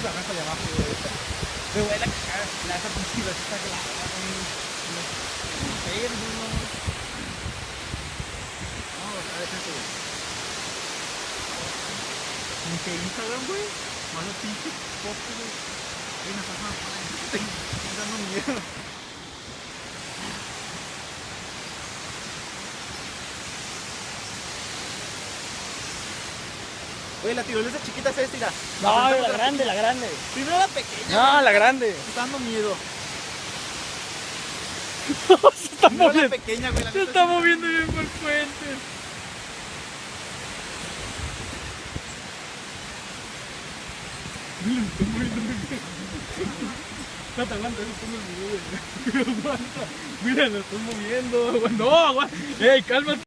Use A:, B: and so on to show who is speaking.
A: la raza de abajo, güey. Me huele a cagar, la esa pinche está clara, güey. No sé, no. No, a ver, eso, güey. En que Instagram, güey, más los pinches posts, güey. Hay una persona por ahí que me está dando miedo. Oye, la tirolesa chiquita es esta, mira.
B: No, la grande, la grande.
A: Primero la pequeña.
B: No,
A: güey.
B: la grande.
A: Me está dando miedo.
B: Se está
A: Primero la
B: moviendo.
A: pequeña, güey. La
B: Se
A: neta
B: está
A: sí.
B: moviendo bien por el puente. Mira, se está moviendo muy bien. Aguanta, aguanta, eso está muy bien. Aguanta. Mira, lo estoy moviendo. No, aguanta. Ey, cálmate.